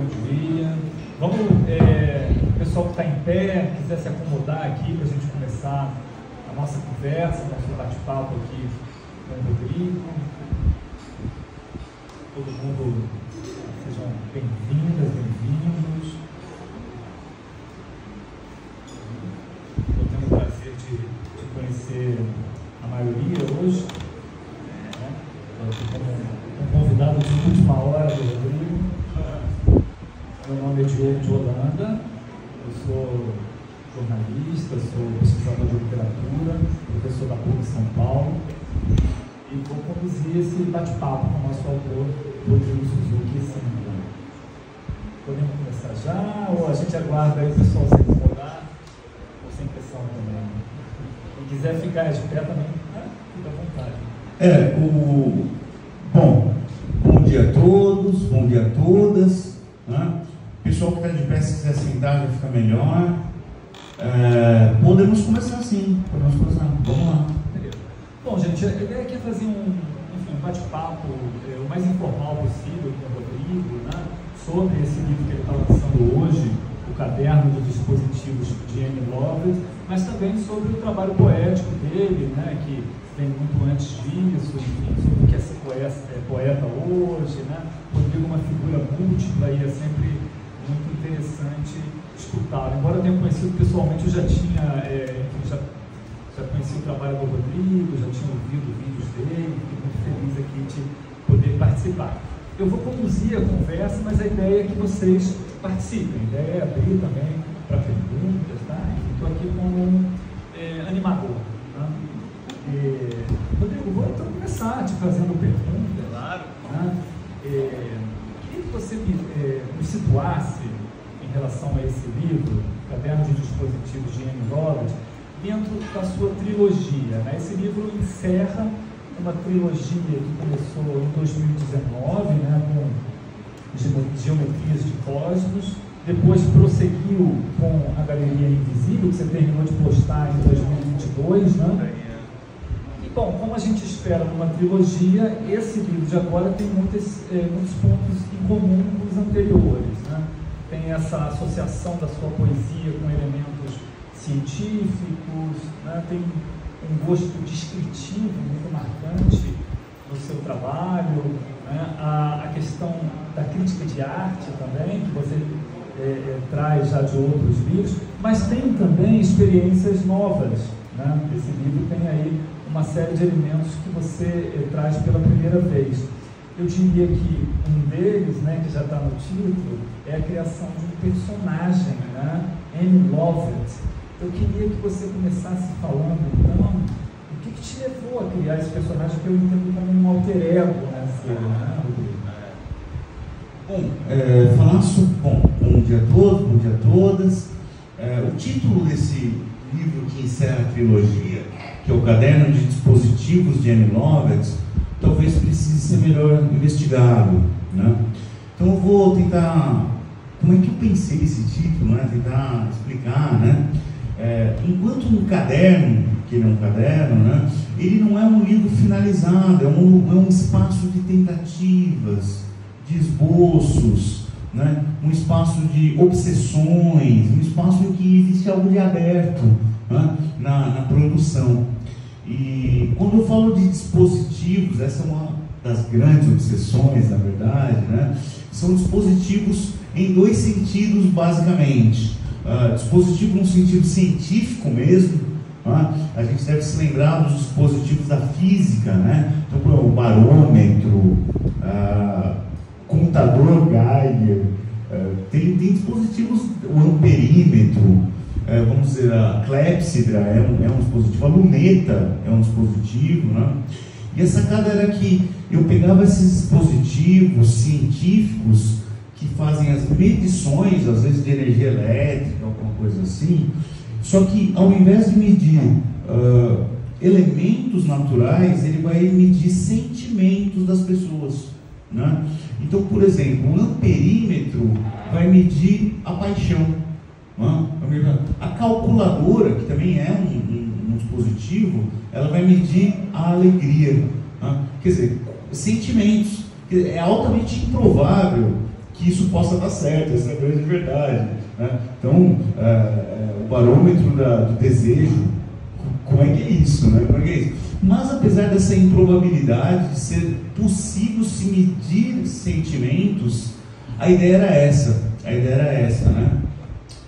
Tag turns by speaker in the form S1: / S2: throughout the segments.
S1: Bom dia. Vamos, pessoal que está em pé, quiser se acomodar aqui para a gente começar a nossa conversa, nosso bate-papo aqui com o Rodrigo. Todo mundo, sejam bem-vindas, bem-vindos. Estou tendo o prazer de conhecer a maioria hoje. Estou como um convidado de última hora do Rodrigo. Meu nome é Diogo de Holanda, eu sou jornalista, sou pesquisador de literatura, professor da PUC São Paulo e vou conduzir esse bate-papo com o nosso autor, Rodrigo Suzuki Simba. Podemos começar já ou a gente aguarda aí o pessoal se incomodar ou sem pressão também? Quem quiser ficar de pé também, fica à vontade.
S2: Bom dia a todos, bom dia a todas. Né? O pessoal que está de pé, se quiser sentar, já fica melhor. Podemos começar sim, vamos lá.
S1: Beleza. Bom, gente, a ideia aqui é fazer um bate-papo o mais informal possível com o Rodrigo, né, sobre esse livro que ele está lançando hoje, o Caderno de Dispositivos de Annie Lovett, mas também sobre o trabalho poético dele, né, que vem muito antes disso, enfim, sobre o que é ser poeta hoje, né? Rodrigo é uma figura múltipla e é sempre muito interessante escutá-lo. Embora eu tenha conhecido pessoalmente, eu já tinha, já conheci o trabalho do Rodrigo, já tinha ouvido vídeos dele, fiquei muito feliz aqui de poder participar. Eu vou conduzir a conversa, mas a ideia é que vocês participem. A ideia é abrir também para perguntas, tá? Estou aqui como animador. Tá? Rodrigo, vou então começar te fazendo perguntas.
S3: Claro.
S1: Né? Queria que você me situasse em relação a esse livro, Caderno de Dispositivos de Annie Lovett, dentro da sua trilogia. Né? Esse livro encerra uma trilogia que começou em 2019, né, com Geometrias de Cosmos, depois prosseguiu com a Galeria Invisível, que você terminou de postar em 2022, né? Bom, como a gente espera numa trilogia, esse livro de agora tem muitos pontos em comum com os anteriores, né? Tem essa associação da sua poesia com elementos científicos, né? Tem um gosto descritivo muito marcante no seu trabalho, né? A questão da crítica de arte também, que você traz já de outros livros, mas tem também experiências novas, né? Esse livro tem aí uma série de elementos que você traz pela primeira vez. Eu diria que um deles, né, que já está no título, é a criação de um personagem, né, Annie Lovett. Eu queria que você começasse falando, então, o que te levou a criar esse personagem que eu entendo como um alter ego, né, Rodrigo?
S2: Bom dia a todos, bom dia a todas. O título desse livro que encerra a trilogia, que é o Caderno de Dispositivos de Annie Lovett, talvez precise ser melhor investigado, né? Então eu vou tentar, como é que eu pensei esse título, né? Tentar explicar, né? Enquanto um caderno, que ele é um caderno, né? Ele não é um livro finalizado, é um espaço de tentativas, de esboços, né? Um espaço de obsessões, um espaço em que existe algo de aberto, né? na produção. E quando eu falo de dispositivos, essa é uma das grandes obsessões, na verdade, né? São dispositivos em dois sentidos, basicamente. Dispositivo no sentido científico mesmo, né? A gente deve se lembrar dos dispositivos da física, né? Então, o barômetro, computador Geiger, tem dispositivos, o amperímetro, vamos dizer, a clepsidra é um dispositivo, a luneta é um dispositivo, né? E a sacada era que eu pegava esses dispositivos científicos que fazem as medições, às vezes de energia elétrica, alguma coisa assim, só que ao invés de medir elementos naturais, ele vai medir sentimentos das pessoas, né? Então, por exemplo, o amperímetro vai medir a paixão, né? A calculadora, que também é um dispositivo, ela vai medir a alegria, né? Quer dizer, sentimentos. É altamente improvável que isso possa dar certo, essa é a grande verdade, né? Então, o barômetro do desejo, como é que é isso, né? Como é que é isso? Mas apesar dessa improbabilidade de ser possível se medir sentimentos, a ideia era essa, né?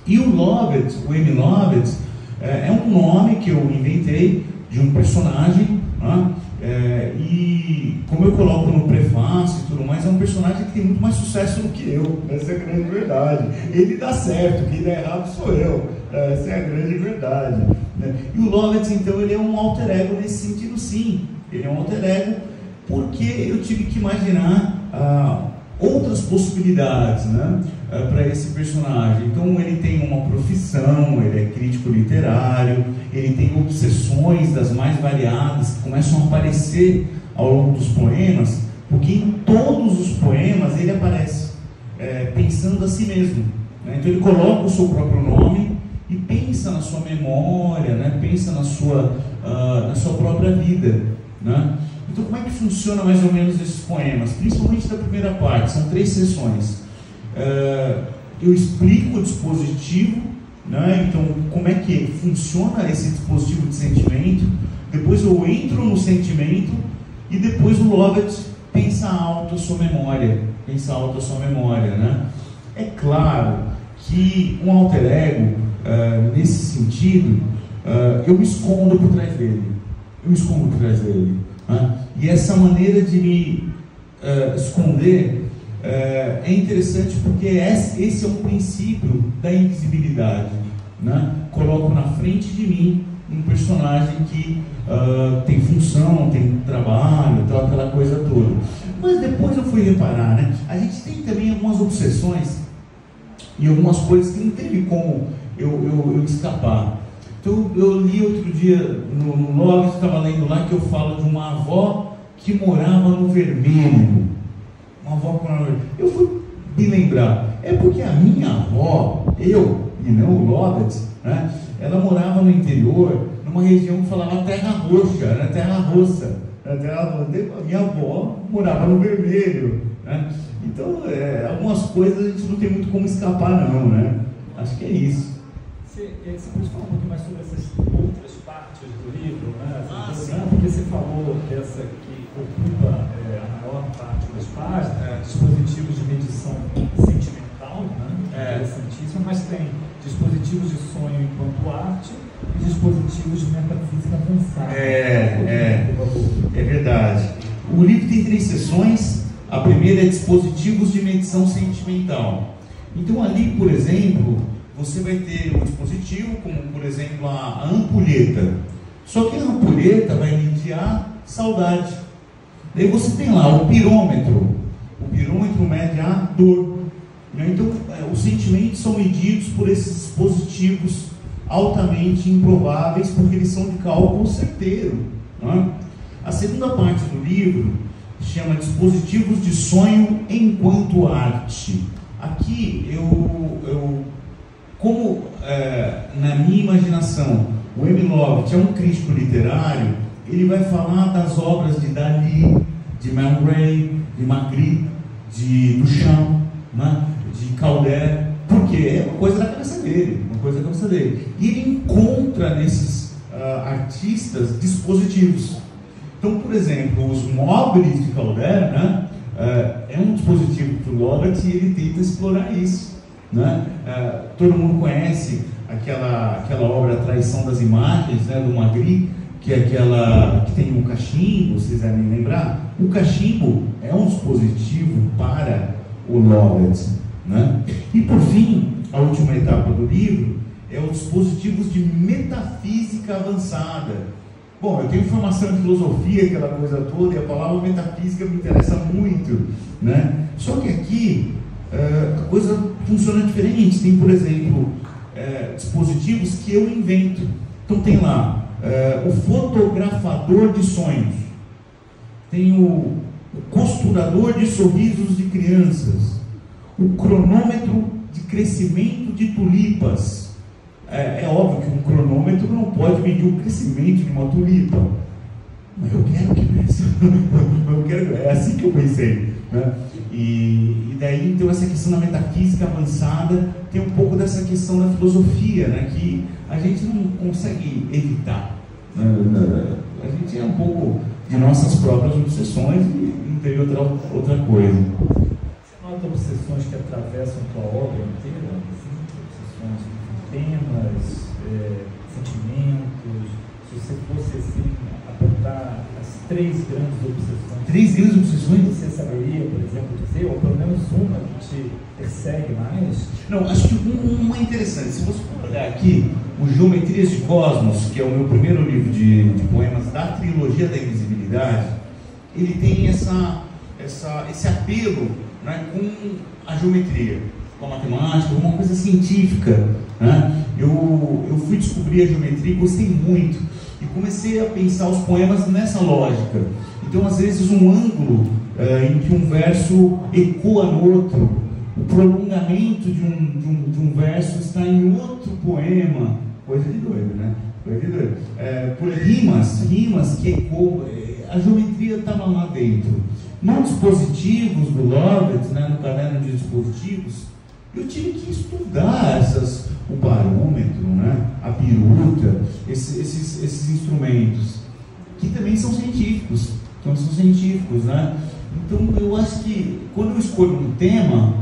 S2: E o Lovett, o Amy Lovett, é um nome que eu inventei de um personagem, né? E como eu coloco no prefácio e tudo mais, é um personagem que tem muito mais sucesso do que eu, essa é a grande verdade. Ele dá certo, quem dá errado sou eu, essa é a grande verdade, né? E o Lovett, então, ele é um alter ego nesse sentido, sim, ele é um alter ego porque eu tive que imaginar outras possibilidades, né, para esse personagem. Então ele tem uma profissão, ele é crítico literário, ele tem obsessões das mais variadas que começam a aparecer ao longo dos poemas, porque em todos os poemas ele aparece pensando a si mesmo, né? Então ele coloca o seu próprio nome e pensa na sua memória, né? Pensa na sua própria vida, né? Então, como é que funciona mais ou menos esses poemas? Principalmente da primeira parte, são 3 sessões. Eu explico o dispositivo, né? Então, como é que funciona esse dispositivo de sentimento. Depois eu entro no sentimento e depois o Lovett pensa alto a sua memória. Né? É claro que um alter ego, nesse sentido, eu me escondo por trás dele. E essa maneira de me esconder é interessante porque esse é um princípio da invisibilidade, né? Coloco na frente de mim um personagem que tem função, tem trabalho, tal, aquela coisa toda. Mas depois eu fui reparar, né? A gente tem também algumas obsessões e algumas coisas que não teve como eu escapar. Então eu li outro dia no Lovett, estava lendo lá, que eu falo de uma avó que morava no Vermelho. Uma avó que morava no Vermelho. Eu fui me lembrar, é porque a minha avó, eu e não o Lovett, né, ela morava no interior, numa região que falava Terra Roxa, era Terra Roça. A minha avó morava no Vermelho, né? Então, algumas coisas a gente não tem muito como escapar, não, né? Acho que é isso.
S1: Você pode falar um pouquinho mais sobre essas outras partes do livro, né? Porque você falou dessa que ocupa a maior parte das páginas, dispositivos de medição sentimental, né? Interessantíssimo, mas tem dispositivos de sonho enquanto arte e dispositivos de metafísica avançada.
S2: É verdade. O livro tem 3 sessões. A primeira é dispositivos de medição sentimental. Então ali, por exemplo, você vai ter um dispositivo como, por exemplo, a ampulheta. Só que a ampulheta vai medir a saudade. Daí você tem lá o pirômetro. O pirômetro mede a dor. Então, os sentimentos são medidos por esses dispositivos altamente improváveis, porque eles são de cálculo certeiro, né? A segunda parte do livro chama Dispositivos de Sonho enquanto Arte. Aqui, como na minha imaginação, o Amy Lovett é um crítico literário, ele vai falar das obras de Dali, de Man Ray, de Magritte, de Duchamp, né? De Calder, porque é uma coisa da cabeça dele, E ele encontra nesses artistas dispositivos. Então, por exemplo, os móveis de Calder, né? É um dispositivo para o Lovett e ele tenta explorar isso, né? Todo mundo conhece aquela obra A Traição das Imagens, né, do Magritte, que é aquela que tem um cachimbo, vocês devem lembrar. O cachimbo é um dispositivo para o Lovett, né? E por fim, a última etapa do livro é os dispositivos de metafísica avançada. Bom, eu tenho formação em filosofia, aquela coisa toda, e a palavra metafísica me interessa muito, né? Só que aqui a coisa funciona diferente. Tem, por exemplo, dispositivos que eu invento. Então tem lá o fotografador de sonhos, tem o costurador de sorrisos de crianças, o cronômetro de crescimento de tulipas. É óbvio que um cronômetro não pode medir o crescimento de uma tulipa, mas eu quero que meça. É assim que eu pensei. né? E daí, então, essa questão da metafísica avançada tem um pouco dessa questão da filosofia, né? Que a gente não consegue evitar. A gente é um pouco de nossas próprias obsessões e não teve outra coisa.
S1: Você nota obsessões que atravessam a tua obra inteira? Obsessões com temas, sentimentos? Se você fosse assim, apontar as 3 grandes obsessões.
S2: 3 grandes obsessões?
S1: Você saberia, por exemplo, dizer, ou pelo menos uma que te persegue mais?
S2: Não, acho que uma é interessante. Se você for olhar aqui, o Geometrias de Cosmos, que é o meu primeiro livro de poemas da trilogia da invisibilidade, ele tem esse apelo, né, com a geometria, com a matemática, uma coisa científica, né? Eu fui descobrir a geometria e gostei muito, e comecei a pensar os poemas nessa lógica. Então, às vezes, um ângulo em que um verso ecoa no outro, o prolongamento de um verso está em outro poema, coisa de doido, né? Coisa de doido. Por rimas que ecoam, a geometria estava lá dentro. Nos dispositivos do Lovett, né, no caderno de dispositivos, eu tive que estudar o barômetro, né, a biruta, esses instrumentos, que também são científicos. Então, são científicos, né? Então, eu acho que quando eu escolho um tema,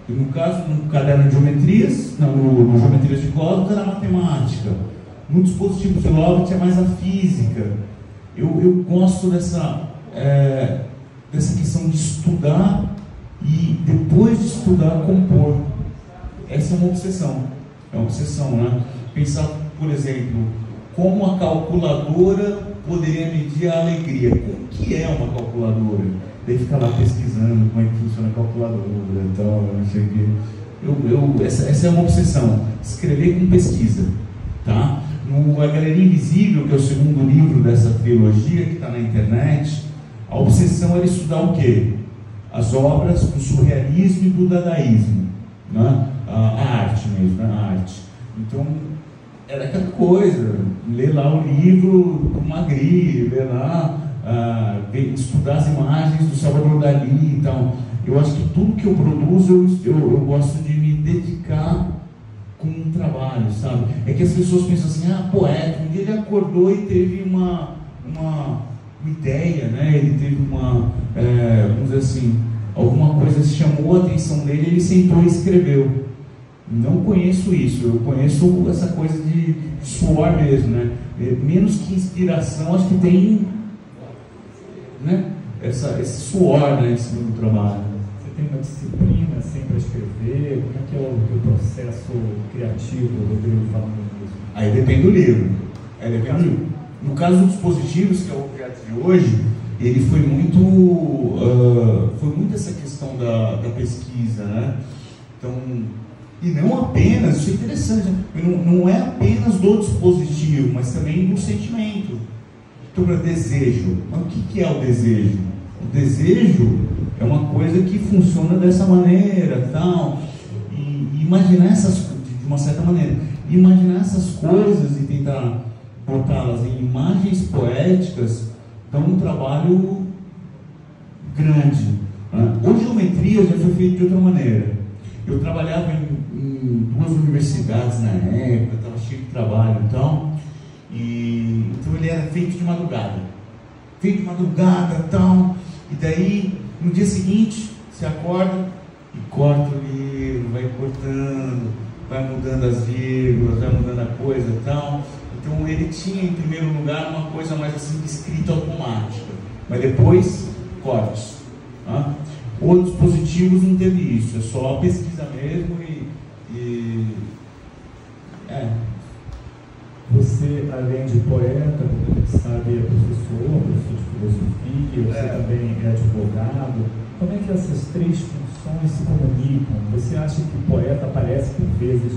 S2: no caso, no caderno de geometrias, no Geometrias de Cosmos, era a matemática. No dispositivo de Lovett é mais a física. Eu gosto dessa questão de estudar e, depois de estudar, compor. Essa é uma obsessão. É uma obsessão, né? Pensar, por exemplo, como a calculadora poderia medir a alegria. O que é uma calculadora? Daí ficar lá pesquisando como é que funciona a calculadora e tal, não sei o que. Essa é uma obsessão. Escrever com pesquisa, tá? No A Galeria Invisível, que é o segundo livro dessa trilogia, que está na internet, a obsessão era estudar o quê? As obras do surrealismo e do dadaísmo, né? A arte mesmo, a arte. Então, era aquela coisa, ler lá o livro do Magritte, ler lá, estudar as imagens do Salvador Dalí e tal. Eu acho que tudo que eu produzo, eu gosto de me dedicar com um trabalho, sabe? É que as pessoas pensam assim, poeta, um dia ele acordou e teve uma ideia, né? Ele teve vamos dizer assim, alguma coisa chamou a atenção dele, ele sentou e escreveu. Não conheço isso, eu conheço essa coisa de suor mesmo, né? Menos que inspiração, acho que tem, né? Esse suor, né, em cima do trabalho.
S1: Você tem uma disciplina assim para escrever? Como é que é o processo criativo, Rodrigo, falando disso?
S2: Aí depende do livro. No caso dos dispositivos, que é o objeto de hoje, ele foi muito essa questão da pesquisa, né? Então, e não apenas, isso é interessante, não é apenas do dispositivo, mas também do sentimento. Então, desejo. Mas o que é o desejo? O desejo é uma coisa que funciona dessa maneira, tal. E imaginar de uma certa maneira, imaginar essas coisas e tentar botá-las em imagens poéticas dá um trabalho grande, né? Hoje, geometria já foi feito de outra maneira. Eu trabalhava em 2 universidades na época, estava cheio de trabalho e tal, então ele era feito de madrugada e tal, e daí no dia seguinte você acorda e corta o livro, vai cortando, vai mudando as vírgulas, vai mudando a coisa e tal. Então ele tinha em primeiro lugar uma coisa mais assim, escrita automática, mas depois cortes, tá? Outros dispositivos não teve isso, é só a pesquisa mesmo
S1: Você, além de poeta, como a gente sabe, é professor de filosofia, você também é advogado. Como é que essas 3 funções se comunicam? Você acha que o poeta aparece por vezes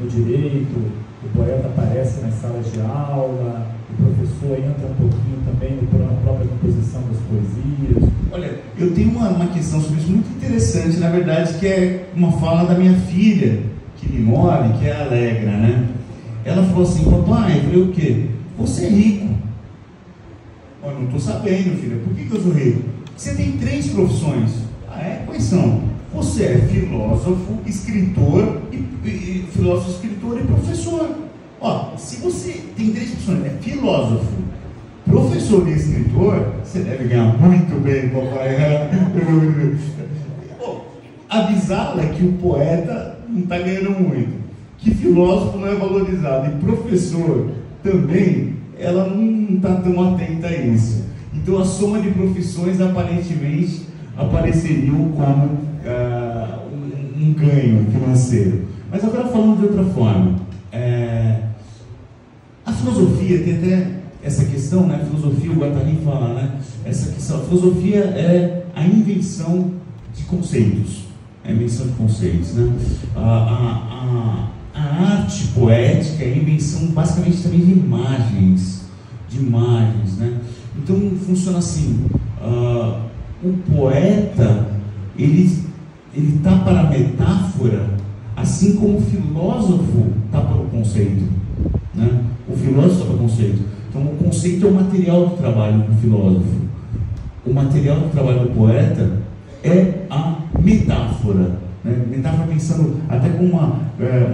S1: no direito, o poeta aparece nas salas de aula, o professor entra um pouquinho também na própria composição das poesias?
S2: Olha, eu tenho uma questão sobre isso muito interessante, na verdade, que é uma fala da minha filha, que me mora, que é a Alegra, né? Ela falou assim, papai, eu falei, o quê? Você é rico. Olha, não estou sabendo, filha, por que eu sou rico? Você tem 3 profissões. Ah, é? Quais são? Você é filósofo, escritor e professor. Ó, se você tem 3 opções, é filósofo, professor e escritor, você deve ganhar muito bem, papai. Avisá-la que o poeta não está ganhando muito, que filósofo não é valorizado e professor também, ela não está tão atenta a isso. Então a soma de profissões aparentemente apareceriam como um ganho financeiro. Mas agora falando de outra forma, a filosofia tem até essa questão, né? A filosofia, o Guattari fala, né? Essa questão, a filosofia é a invenção de conceitos, né? A arte poética é a invenção basicamente também de imagens, né? Então funciona assim, o poeta ele está para a metáfora, assim como o filósofo está para o conceito, né? O filósofo está para o conceito. Então o conceito é o material de trabalho do filósofo, o material de trabalho do poeta é a metáfora, né? Metáfora pensando até com uma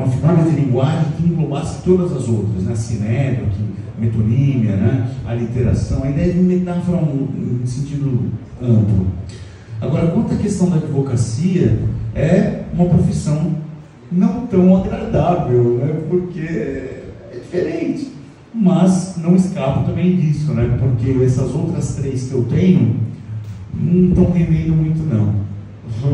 S2: figura de linguagem que englobasse todas as outras, né? A sinédrica, metonímia, né? A literação, a ideia de metáfora em sentido amplo. Agora, quanto à questão da advocacia, é uma profissão não tão agradável, né? Porque é diferente, mas não escapo também disso, né? Porque essas outras 3 que eu tenho não estão rendendo muito, não.
S1: Você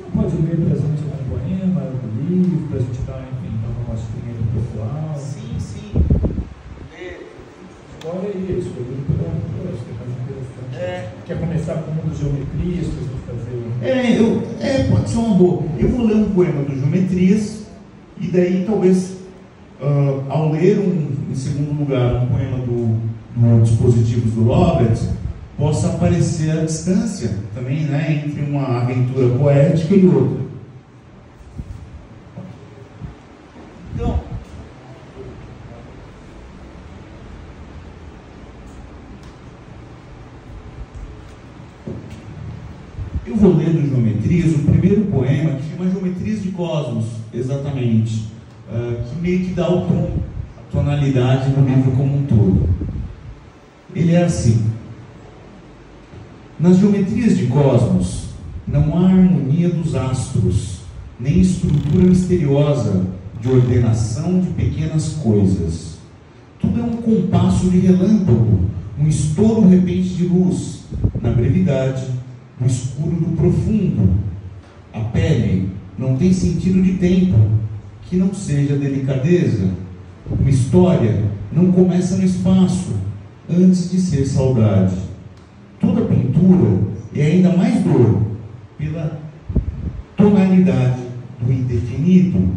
S1: não pode ler para a gente algum poema, algum livro, para a gente dar uma mostrinha do pessoal?
S2: Sim.
S1: Olha aí, escolhi um poema, acho que é mais interessante. Quer começar com um dos Geometrias, para fazer
S2: pode ser uma boa. Eu vou ler um poema do Geometrias, e daí talvez, ao ler em segundo lugar, um poema do Dispositivos do Lovett, possa aparecer a distância também, né, entre uma aventura poética e outra. Então, eu vou ler do Geometrias o primeiro poema, que chama Geometrias de Cosmos, exatamente, que meio que dá o tom, a tonalidade do livro como um todo. Ele é assim: nas geometrias de cosmos não há harmonia dos astros, nem estrutura misteriosa de ordenação de pequenas coisas. Tudo é um compasso de relâmpago, um estouro repente de luz, na brevidade, no escuro do profundo. A pele não tem sentido de tempo, que não seja delicadeza. Uma história não começa no espaço, antes de ser saudade. Toda pintura é ainda mais dor pela tonalidade do indefinido,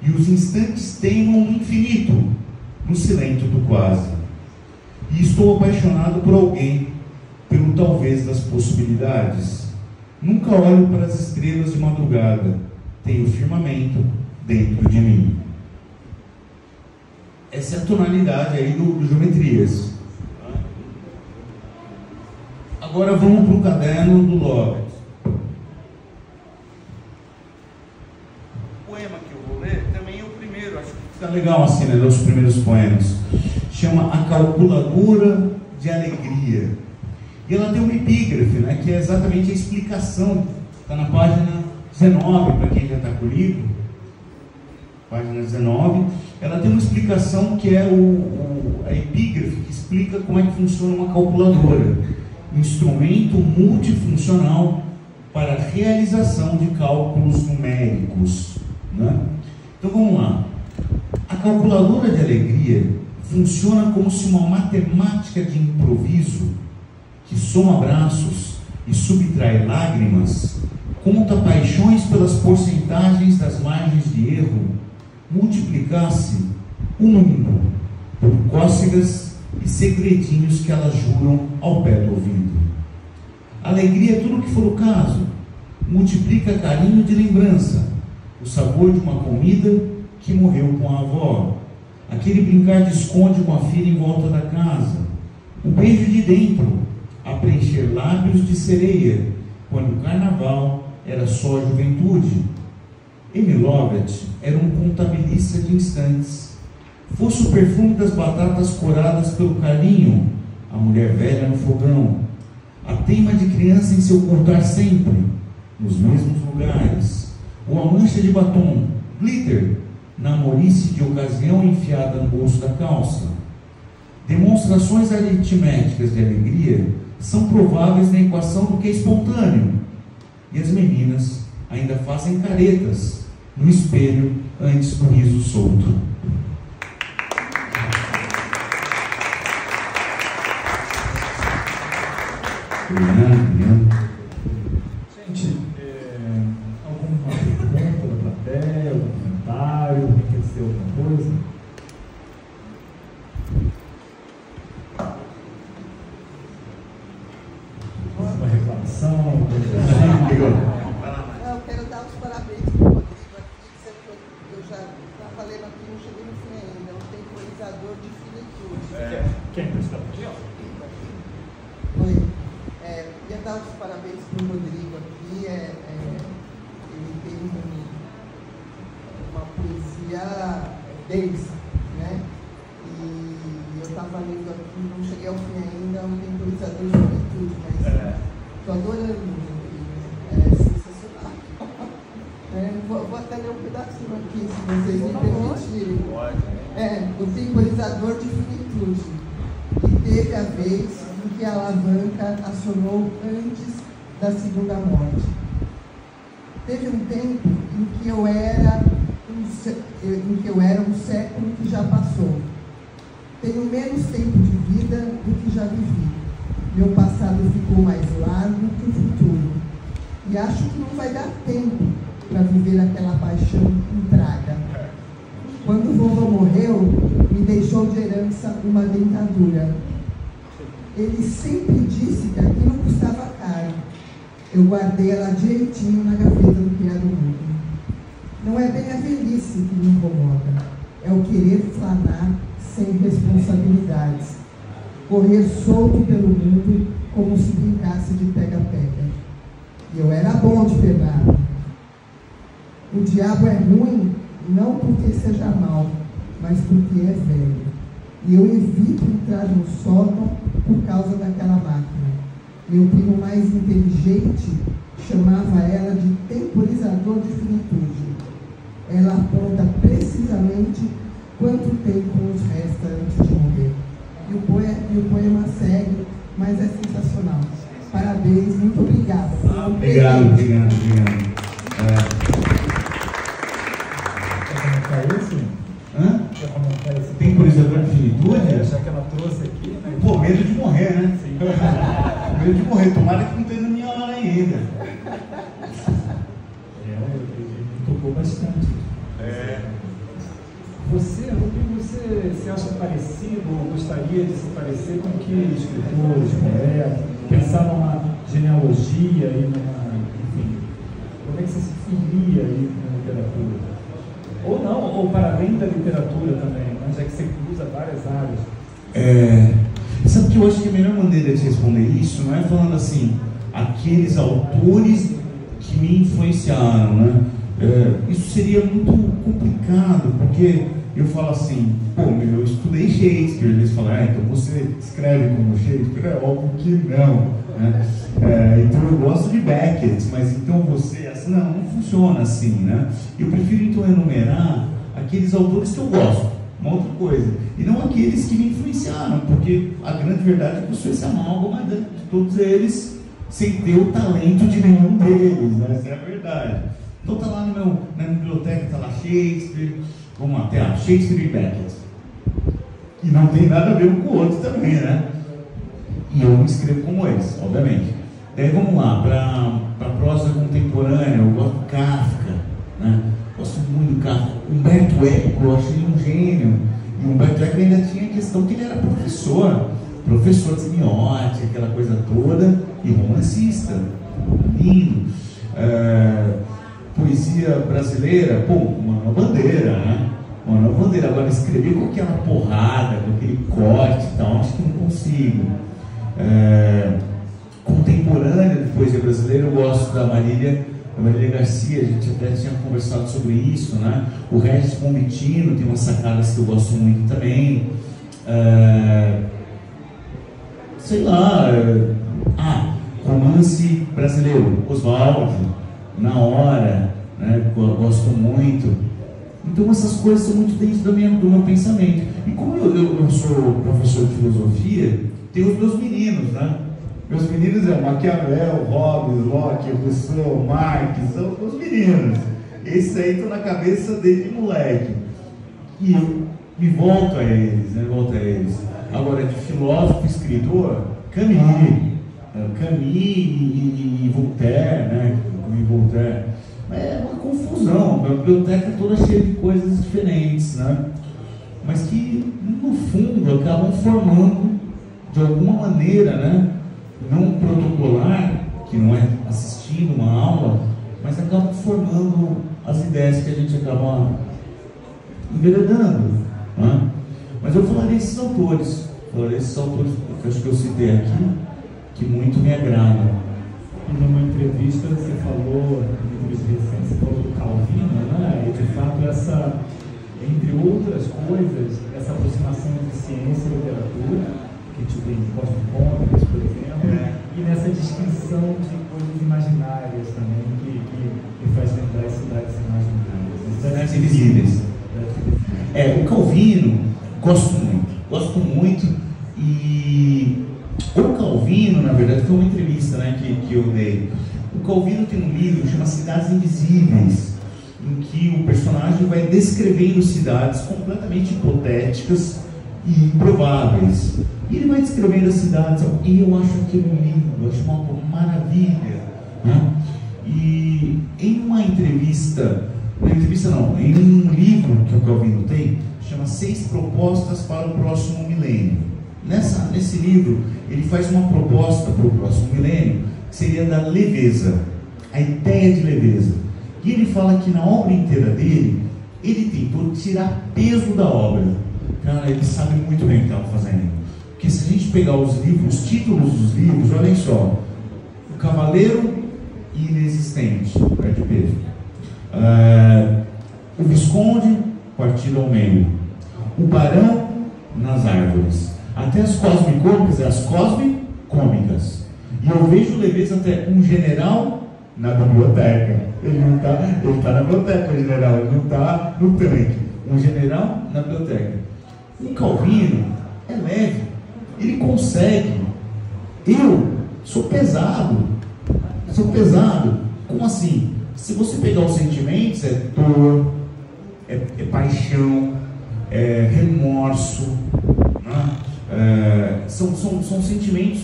S2: e os instantes teimam no infinito, no silêncio do quase. E estou apaixonado por alguém, pelo talvez das possibilidades. Nunca olho para as estrelas de madrugada, tenho firmamento dentro de mim. Essa é a tonalidade aí do Geometrias. Agora vamos para o caderno do Lovett. O poema que eu vou ler também é o primeiro, acho que fica legal assim, né? Os primeiros poemas. Chama A Calculadora de Alegria. E ela tem uma epígrafe, né? Que é exatamente a explicação. Está na página 19, para quem já está com o livro. Página 19. Ela tem uma explicação que é a epígrafe, que explica como é que funciona uma calculadora. Instrumento multifuncional para a realização de cálculos numéricos, né? Então vamos lá. A calculadora de alegria funciona como se uma matemática de improviso que soma braços e subtrai lágrimas, conta paixões pelas porcentagens das margens de erro, multiplicasse o mundo por cócegas e segredinhos que elas juram ao pé do ouvido. Alegria é tudo o que for o caso, multiplica carinho de lembrança, o sabor de uma comida que morreu com a avó, aquele brincar de esconde com a filha em volta da casa, o beijo de dentro, a preencher lábios de sereia quando o carnaval era só juventude. Amy Lovett era um contabilista de instantes. Fosse o perfume das batatas coradas pelo carinho, a mulher velha no fogão, a teima de criança em seu contar sempre, nos mesmos lugares, ou a mancha de batom, glitter, na amorice de ocasião enfiada no bolso da calça. Demonstrações aritméticas de alegria são prováveis na equação do que é espontâneo. E as meninas ainda fazem caretas no espelho antes do riso solto.
S1: Gente, alguma pergunta da plateia, algum comentário, alguém quer dizer alguma coisa? Uma reclamação?
S3: Eu quero dar os parabéns para o Rodrigo aqui, eu já falei aqui, não cheguei no fim ainda, é um temporizador de finitude.
S1: Quem está aqui?
S3: Oi. Queria dar os parabéns para o Rodrigo aqui, ele tem uma poesia densa, né? E eu estava lendo aqui, não cheguei ao fim ainda, um temporizador de finitude, mas estou adorando, é sensacional. Vou até ler um pedacinho aqui, se vocês me permitirem. O temporizador de finitude, que teve a vez que a alavanca acionou antes da segunda morte. Teve um tempo em que eu era um século que já passou. Tenho menos tempo de vida do que já vivi. Meu passado ficou mais largo que o futuro. E acho que não vai dar tempo para viver aquela paixão em praga. Quando vovô morreu, me deixou de herança uma dentadura. Ele sempre disse que aquilo custava caro. Eu guardei ela direitinho na gaveta do criado mudo. Não é bem a velhice que me incomoda, é o querer flanar sem responsabilidades. Correr solto pelo mundo como se brincasse de pega-pega. E eu era bom de pegar. O diabo é ruim, não porque seja mau, mas porque é velho. E eu evito entrar no sótão por causa daquela máquina. Meu primo mais inteligente chamava ela de temporizador de finitude. Ela aponta precisamente quanto tempo nos resta antes de morrer. E o poema segue, mas é sensacional. Parabéns, muito obrigada.
S2: Obrigado.
S1: Quer comentar isso? Quer comentar esse
S2: Temporizador de finitude?
S1: Já que ela trouxe aqui, né?
S2: Pô, medo de morrer, né?
S1: Sim.
S2: Medo de morrer, tomara que não tenha na minha hora ainda.
S1: Me tocou bastante. Rodrigo, você se acha parecido ou gostaria de se parecer com que escritores, poetas, pensar numa genealogia e enfim, como é que você se filia aí na literatura? Ou não, ou para além da literatura também, né? Já que você cruza várias áreas.
S2: Sabe que eu acho que a melhor maneira de responder isso não é falando assim, aqueles autores que me influenciaram, né? Isso seria muito complicado, porque eu falo assim, eu estudei Shakespeare, eles falam, então você escreve como Shakespeare? É óbvio que não, né? Então eu gosto de Beckett, mas então você, assim, não funciona assim, né? Eu prefiro então enumerar aqueles autores que eu gosto, uma outra coisa, e não aqueles que me influenciaram, porque a grande verdade é que eu sou esse amálgama de todos eles, sem ter o talento de nenhum deles, né? Essa é a verdade. Então tá lá na biblioteca, tá lá Shakespeare, vamos até Shakespeare e Beckett. E não tem nada a ver um com o outro também, né? E eu me escrevo como eles, obviamente. Daí vamos lá, para prosa contemporânea, eu gosto do Kafka, né? Gosto muito do Kafka. Humberto Eco, eu achei um gênio. E Humberto Eco ainda tinha a questão que ele era professor de semiótica, aquela coisa toda, e romancista. Lindo. Poesia brasileira, Manuel Bandeira, né? Manuel Bandeira, agora escrever com aquela porrada, com aquele corte e tal, acho que não consigo. contemporânea de poesia brasileira, eu gosto da Marília Garcia, a gente até tinha conversado sobre isso, né? O Regis Bombitino tem umas sacadas que eu gosto muito também. Sei lá, romance brasileiro, Oswaldo, Na Hora, né? Eu gosto muito. Então essas coisas são muito dentro do meu pensamento. E como eu sou professor de filosofia, tenho os meus meninos, né? Meus meninos é Maquiavel, Hobbes, Locke, Rousseau, Marx, são os meninos. Esses aí estão na cabeça desde moleque. E eu me volto a eles, né? Agora, de filósofo e escritor, Camus e Voltaire, né? É uma confusão, a biblioteca toda cheia de coisas diferentes, né? Mas que, no fundo, acabam formando, de alguma maneira, né? Não protocolar, que não é assistindo uma aula, mas acabam formando as ideias que a gente acaba enveredando, né? Mas eu falarei esses autores que eu acho que eu citei aqui, que muito me agradam.
S1: E numa entrevista você falou, você falou do Calvino, né? E de fato entre outras coisas, essa aproximação entre ciência e literatura, que te tem cosmocômicas, por exemplo, e nessa descrição de coisas imaginárias também, que me faz lembrar as cidades imaginárias.
S2: Cidades invisíveis. O Calvino, gosto muito, e o Calvino, na verdade, foi uma entrevista, né, que eu dei. O Calvino tem um livro que chama Cidades Invisíveis, em que o personagem vai descrevendo cidades completamente hipotéticas e improváveis. E ele vai descrevendo as cidades, e eu acho aquilo lindo, eu acho uma maravilha, né? E em uma entrevista não, em um livro que o Calvino tem, chama 6 Propostas para o Próximo Milênio. Nesse livro, ele faz uma proposta para o próximo milênio, que seria da leveza, a ideia de leveza. E ele fala que na obra inteira dele, ele tentou tirar peso da obra. Cara, ele sabe muito bem o que estava fazendo. Porque se a gente pegar os títulos dos livros, olhem só: O Cavaleiro Inexistente, perde peso. O Visconde, Partido ao Meio. O Barão nas Árvores. Até as cosmicômicas, as cosmicômicas. E eu vejo leveza até um general na biblioteca. Ele está na biblioteca, o general, ele não está no tanque. Um general na biblioteca. O Calvino é leve, ele consegue. Eu sou pesado. Como assim? Se você pegar os sentimentos, é dor, é paixão, é remorso, né? São sentimentos.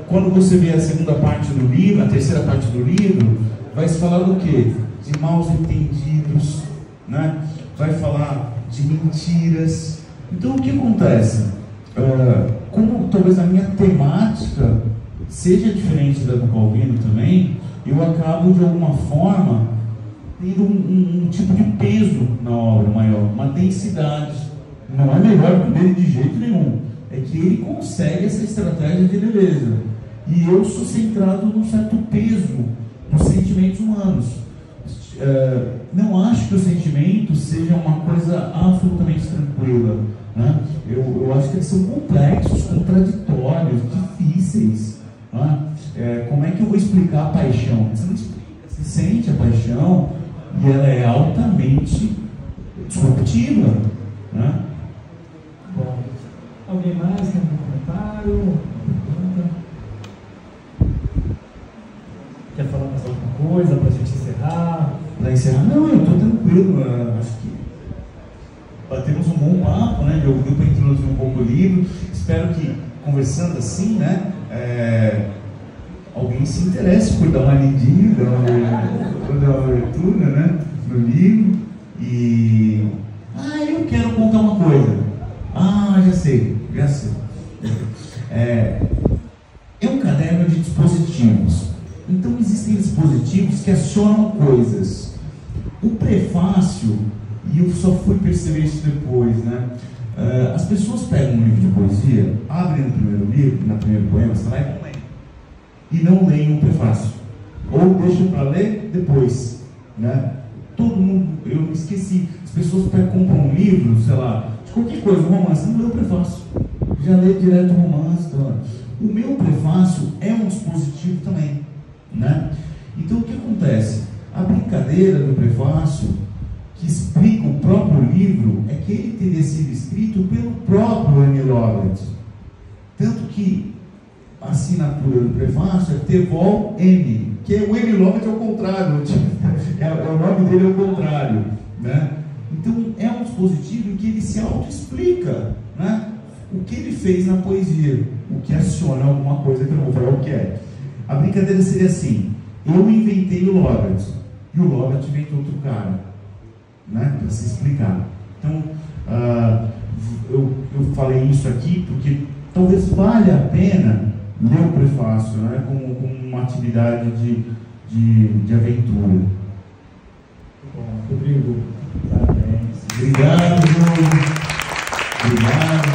S2: Quando você vê a segunda parte do livro, a terceira parte do livro, vai se falar do quê? De maus entendidos, né? Vai falar de mentiras. Então o que acontece? Como talvez a minha temática seja diferente da do Calvino também, eu acabo de alguma forma tendo um tipo de peso na obra maior, uma densidade. Não é melhor que o dele de jeito nenhum. É que ele consegue essa estratégia de leveza. E eu sou centrado num certo peso nos sentimentos humanos. Não acho que os sentimentos sejam uma coisa absolutamente tranquila, né? Eu acho que eles são complexos, contraditórios, difíceis, né? Como é que eu vou explicar a paixão? Você não explica, você sente a paixão e ela é altamente disruptiva, né?
S1: Bom, alguém mais tem algum comentário? Quer falar mais alguma coisa para a gente encerrar?
S2: Para encerrar? Não, eu estou tranquilo. Acho que batemos um bom papo, né? Deu para introduzir um pouco o livro. Espero que, conversando assim, né, alguém se interesse por dar uma lidinha, dar uma leitura, né, no livro. E eu quero contar uma coisa. Já sei. É um caderno de dispositivos. Então existem dispositivos que acionam coisas. O prefácio, e eu só fui perceber isso depois, né? As pessoas pegam um livro de poesia, abrem no primeiro livro, no primeiro poema, você vai e não leem o prefácio, ou deixam para ler depois, né? Todo mundo, eu esqueci, as pessoas compram um livro, sei lá, de qualquer coisa, um romance, não lê o prefácio, já lê direto o romance. Tá? O meu prefácio é um dispositivo também, né? Então o que acontece? A brincadeira do prefácio, que explica o próprio livro, é que ele teria sido escrito pelo próprio Annie Lovett. Tanto que a assinatura do prefácio é Tevol M, que o Annie Lovett é o contrário, o nome dele é o contrário, né? Então é um dispositivo em que ele se auto-explica, né? O que ele fez na poesia, o que aciona alguma coisa que eu não vou falar o que é. A brincadeira seria assim: eu inventei o Lovett e o Lovett inventou outro cara, né? Para se explicar. Então eu falei isso aqui porque talvez valha a pena ler o prefácio, né? como uma atividade de aventura.
S1: Bom, Rodrigo, parabéns.
S2: Obrigado, João. Obrigado.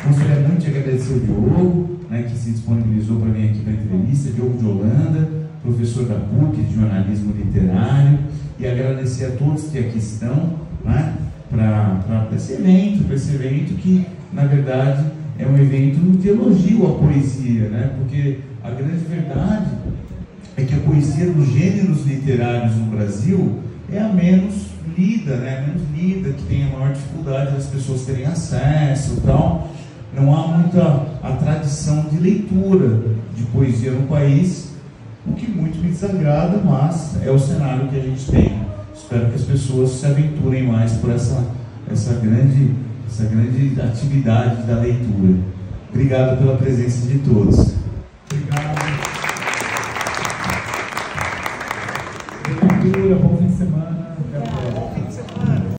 S2: Gostaria muito de agradecer o Diogo, né, que se disponibilizou para vir aqui para a entrevista, Diogo de Holanda, professor da PUC de jornalismo literário, e agradecer a todos que aqui estão, né, para esse evento que, na verdade, é um evento de elogio à poesia, né, porque a grande verdade é que a poesia dos gêneros literários no Brasil é a menos lida, né? Menos lida, que tem a maior dificuldade das pessoas terem acesso e tal. Não há muita a tradição de leitura de poesia no país, o que muito me desagrada, mas é o cenário que a gente tem. Espero que as pessoas se aventurem mais por essa grande atividade da leitura. Obrigado pela presença de todos.
S1: Obrigado. Leitura, bom fim de semana.